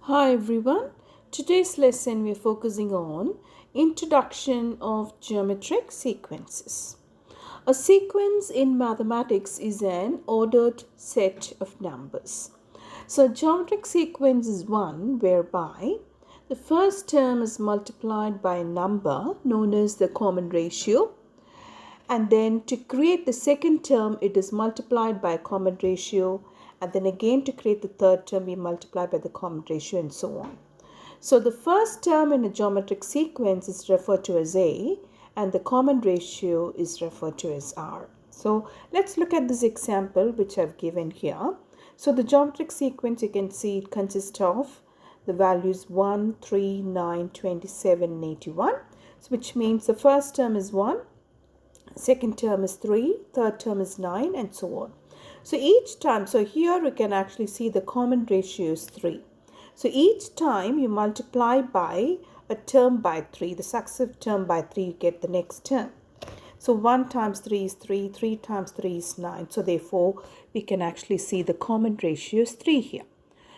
Hi everyone. Today's lesson we're focusing on introduction of geometric sequences. A sequence in mathematics is an ordered set of numbers. So a geometric sequence is one whereby the first term is multiplied by a number known as the common ratio, and then to create the second term it is multiplied by a common ratio, and then again to create the third term we multiply by the common ratio, and so on. So the first term in a geometric sequence is referred to as A, and the common ratio is referred to as R. So let's look at this example which I've given here. So the geometric sequence, you can see it consists of the values 1, 3, 9, 27, and 81. So which means the first term is 1, second term is 3, third term is 9, and so on. So each time, so here we can actually see the common ratio is 3. So each time you multiply by a term by 3, the successive term by 3, you get the next term. So 1 times 3 is 3, 3 times 3 is 9. So therefore, we can actually see the common ratio is 3 here.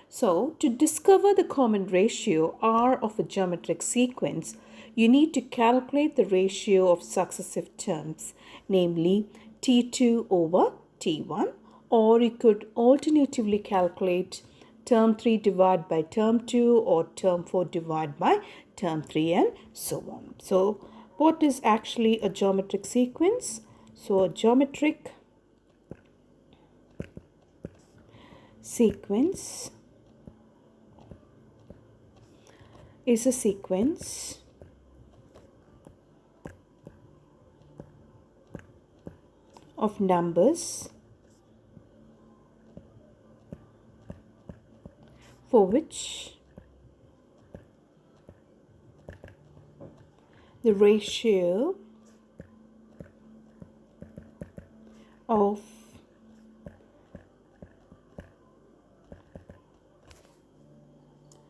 So to discover the common ratio R of a geometric sequence, you need to calculate the ratio of successive terms, namely T2 over T1, or you could alternatively calculate term 3 divided by term 2 or term 4 divided by term 3, and so on. So what is actually a geometric sequence? So a geometric sequence is a sequence of numbers for which the ratio of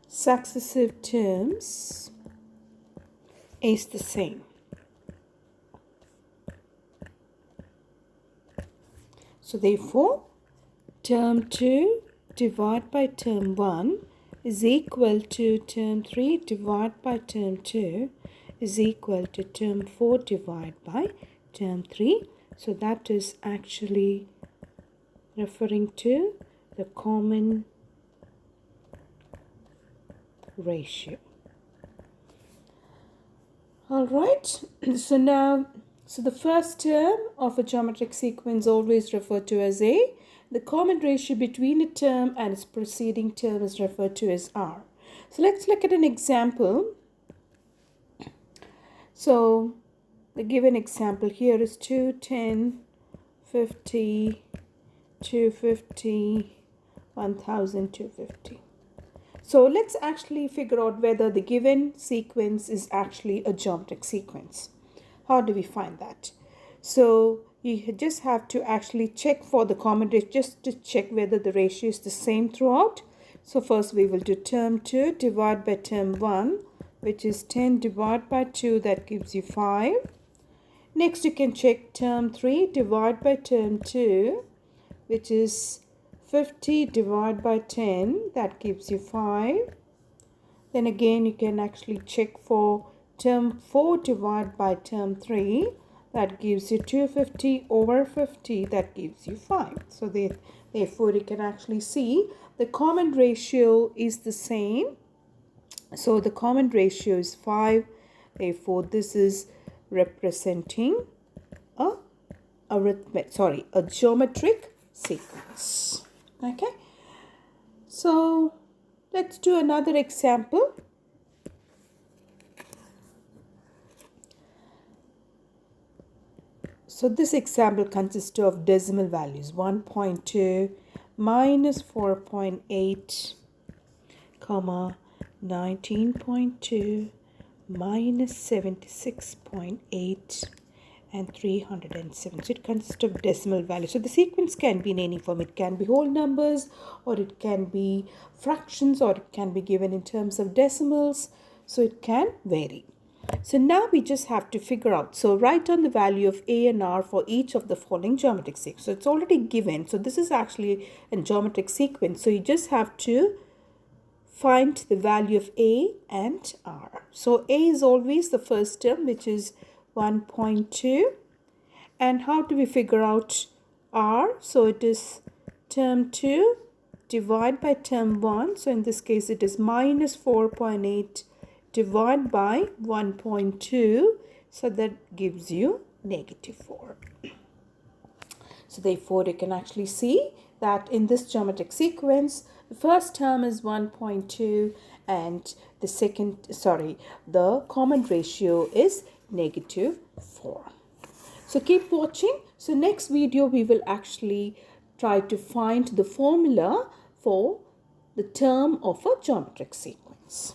successive terms is the same. So therefore, term 2 divided by term 1 is equal to term 3 divided by term 2 is equal to term 4 divided by term 3. So that is actually referring to the common ratio. Alright, so the first term of a geometric sequence always referred to as A. The common ratio between a term and its preceding term is referred to as R. So let's look at an example. So the given example here is 2, 10, 50, 250, 1000, 250. So let's actually figure out whether the given sequence is actually a geometric sequence. How do we find that? So you just have to actually check for the common ratio, just to check whether the ratio is the same throughout. So first we will do term 2 divided by term 1, which is 10 divided by 2, that gives you 5. Next you can check term 3 divided by term 2, which is 50 divided by 10, that gives you 5. Then again you can actually check for term 4 divided by term 3, that gives you 250 over 50, that gives you 5. So therefore you can actually see the common ratio is the same. So the common ratio is 5. Therefore this is representing a geometric sequence. Okay, so let's do another example. So this example consists of decimal values 1.2 minus 4.8 comma 19.2 minus 76.8 and 307. So it consists of decimal values. So the sequence can be in any form. It can be whole numbers, or it can be fractions, or it can be given in terms of decimals. So it can vary. So now we just have to figure out. So write down the value of A and R for each of the following geometric sequence. So it's already given. So this is actually a geometric sequence. So you just have to find the value of a and r. So a is always the first term, which is 1.2. And how do we figure out r? So it is term 2 divided by term 1. So in this case it is minus 4.8 divided by 1.2. So that gives you negative 4. So therefore you can actually see that in this geometric sequence, the first term is 1.2 and the common ratio is negative 4. So keep watching. So next video we will actually try to find the formula for the term of a geometric sequence.